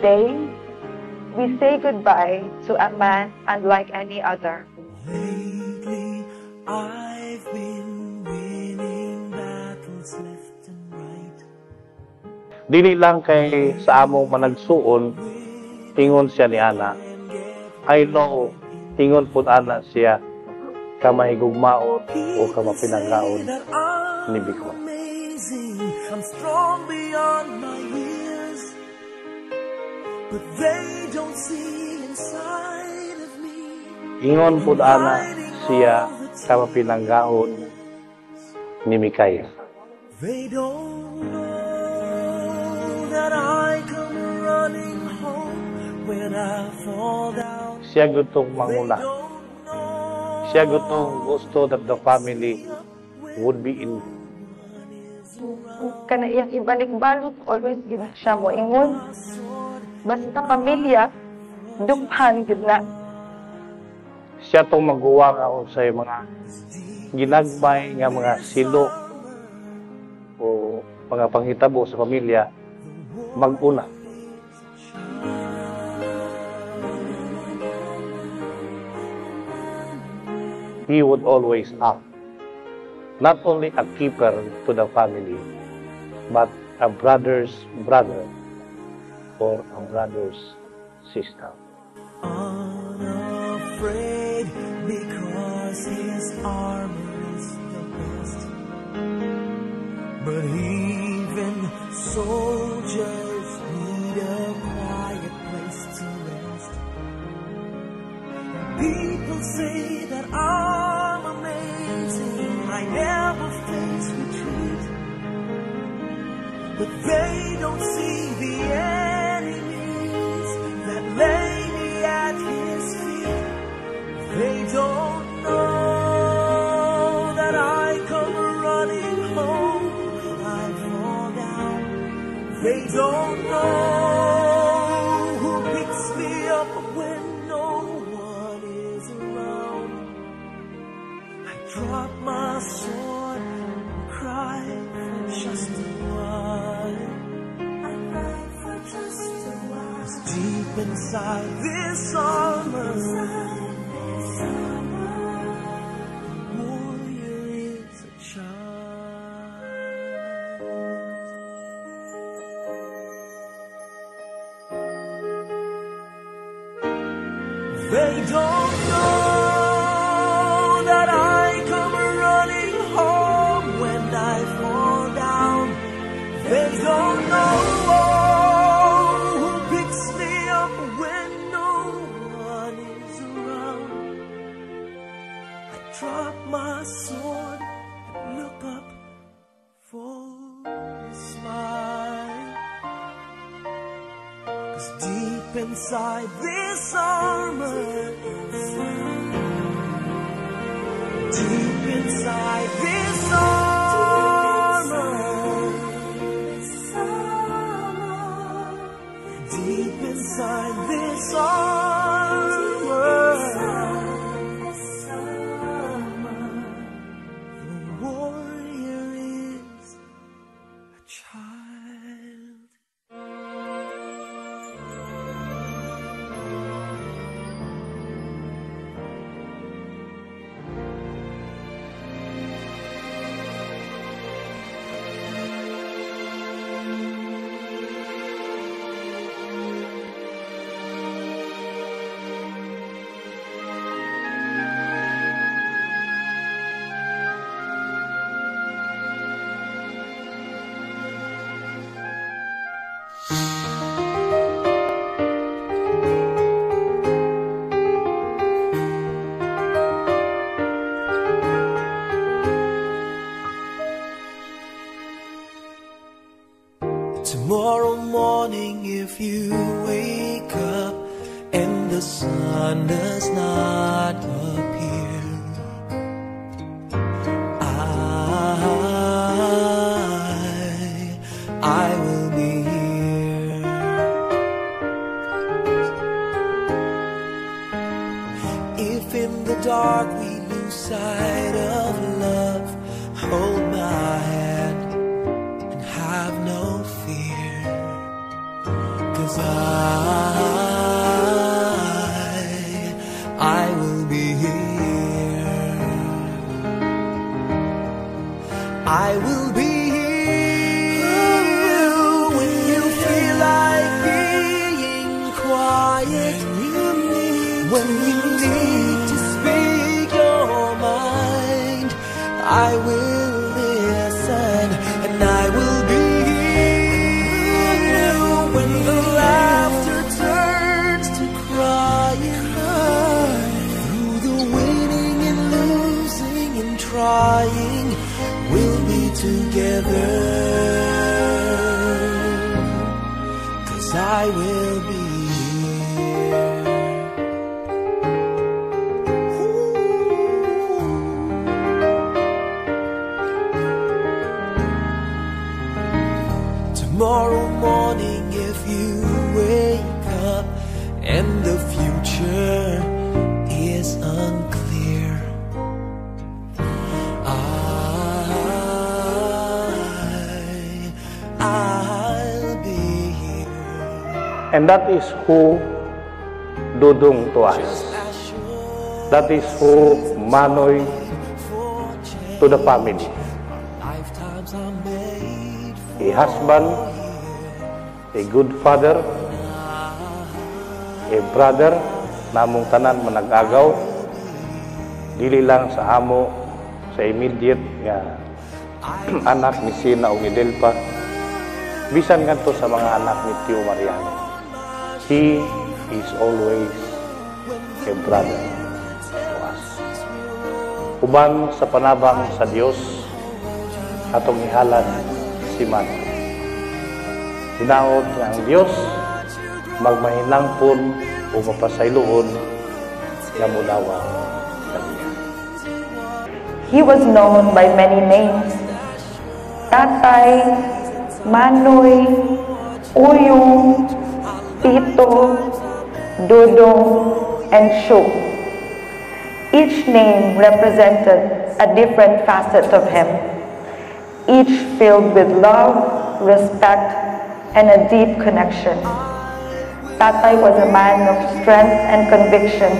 Today, we say goodbye to a man unlike any other. Lately, I've been winning battles left and right. Dili lang kay sa among managsuon, ingon siya ni Ana. I know, ingon pud ana siya, kamahigugmaon o kamapinanggaon ni Biko. I'm strong beyond my years, but they don't see inside of me. Ingon pud ana siya, kamapinanggaon ni Mikaya. They don't know that I come running home when I fall down. Siya gutong manguna. Siya gutong gusto that the family would be in. Kana iyang ibalik-balot, always gina siya mo ingon. Basta pamilya, dughan gid na. Siya tong magawa nga unsay mga ginagmay nga mga silo o mga panghitabo sa pamilya mag-una. He would always act not only a keeper to the family, but a brother's brother or a brother's sister. Unafraid because his armor is the best. But even soldiers need a quiet place to rest. People say that I'm amazing, I never face retreat. But they don't see the enemies that lay me at his feet. They don't know that I come running home when I fall down. They don't know who picks me up when no one is around. I drop my sword and cry for just a while. I cry for just a while. 'Cause deep inside this armor, the warrior is a child. They don't know that I come running home when I fall down. They don't know who picks me up when no one is around. I drop my sword and look up for a smile. 'Cause deep inside this armor, deep inside this armor, deep inside this armor, the warrior is a child. Tomorrow morning, if you wake up and the sun does not appear, I will be here. If in the dark we lose sight of love, hold my hand and have no fear. 'Cause 'cause I will be here. I will be here when you feel like being quiet. When you need to speak your mind, I will listen and I will be here when the laughter turns to crying. Through the winning and losing and trying, we'll be together. 'Cause I will be tomorrow morning. If you wake up and the future is unclear, I'll be here. And that is who Dudong to us. That is who Manoy to the family. Lifetimes are made A husband, a good father, a brother, namong tanan manag-agaw, dili lang sa amo, sa immediate nga anak ni Sina o ni Delpa, bisan ngadto sa mga anak ni Tio Mariano. He is always a brother to us. Uban sa panabang sa Dios, atong ihalad si Manoy. Hinaot nga ang Dios magmahinangpon o mapasayloon nga mudawa kaniya. He was known by many names: Tatay, Manoy, Uyong, Tito, Dudong, and Shu. Each name represented a different facet of him, each filled with love, respect, and a deep connection. Tatay was a man of strength and conviction,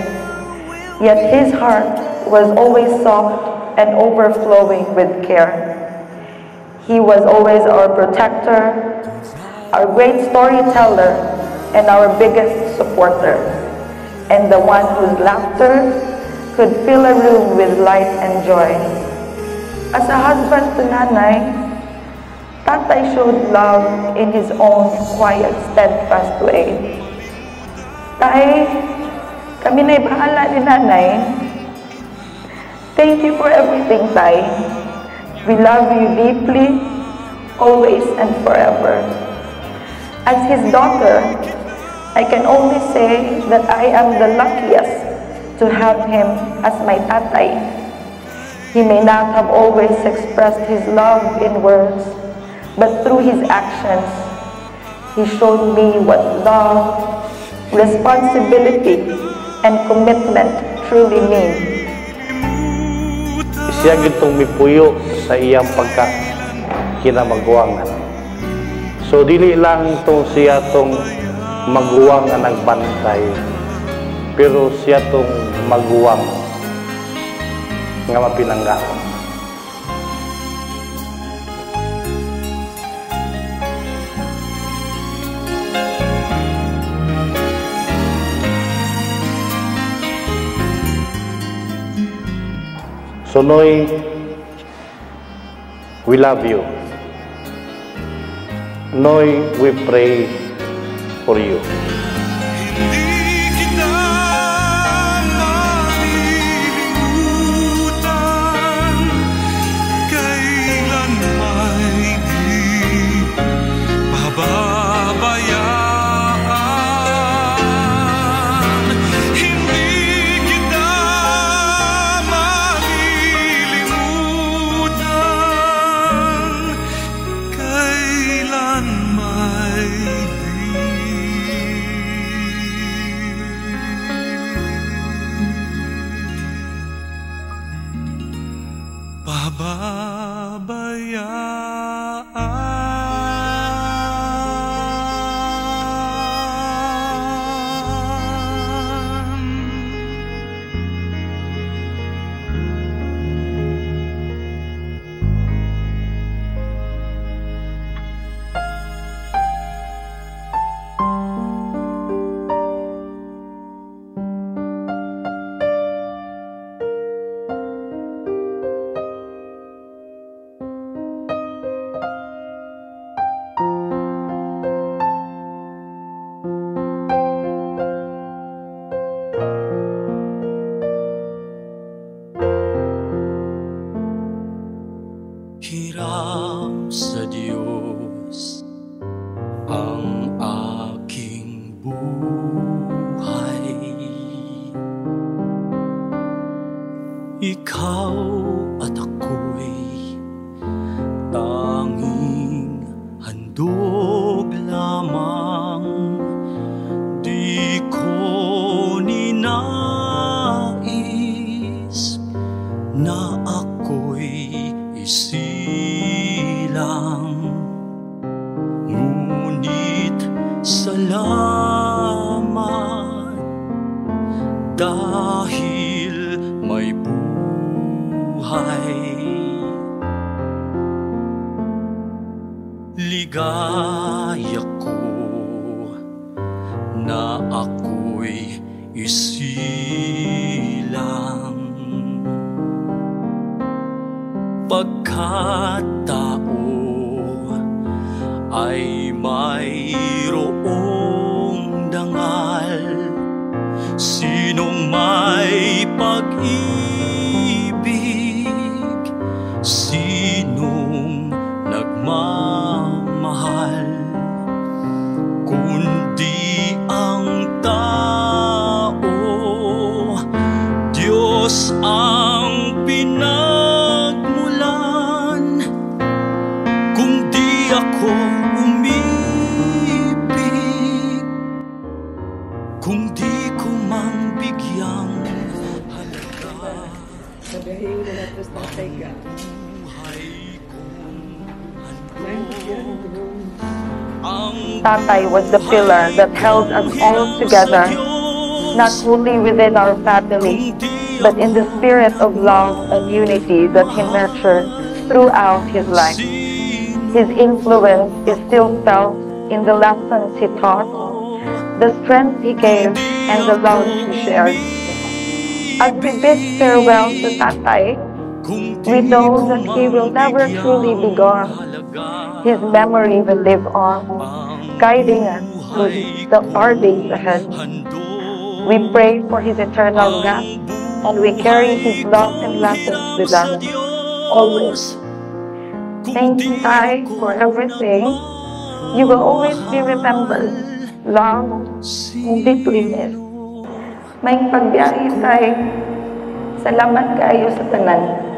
yet his heart was always soft and overflowing with care. He was always our protector, our great storyteller, and our biggest supporter, and the one whose laughter could fill a room with light and joy. As a husband to Nanay, Tatay showed love in his own quiet, steadfast way. Tay, kami na'y bahala ni Nanay. Thank you for everything, Tay. We love you deeply, always and forever. As his daughter, I can only say that I am the luckiest to have him as my tatay. He may not have always expressed his love in words, but through his actions, he showed me what love, responsibility, and commitment truly mean. Siya gitong mipuyo sa iyang pagka kinamagwangan. So dili lang tong siya tong maguwang nga nagbantay, pero siya tong maguwang nga mapinanggaon. So Noy, we love you. Noy, we pray for you. Hindi kita malilimutan, kailan may di pababayaan. Hindi kita malilimutan, kailan may pababayaan. ikaw at ako'y tanging handog lamang. Di ko ninais na ako'y isilang, ngunit salamat dahil may buhay. Ligaya ko na ako'y isilang, pagkatao ay mayroong dangal. Sinong may pag-ibig, sinong nagmamahal, kundi ang tao. Diyos ang pinagmulan. Kung di ako umibig, kung di ko mang bigyang halaga, buhay kong Tatay was the pillar that held us all together, not only within our family, but in the spirit of love and unity that he nurtured throughout his life. His influence is still felt in the lessons he taught, the strength he gave, and the love he shared. As we bid farewell to Tatay, we know that he will never truly be gone. His memory will live on, guiding us through our days ahead. We pray for his eternal rest, and we carry his love and lessons with us always. Thank you, Tay, for everything. You will always be remembered, loved, and deeply missed. May pagbiyahe, Tay. Salamat kayo sa tanan.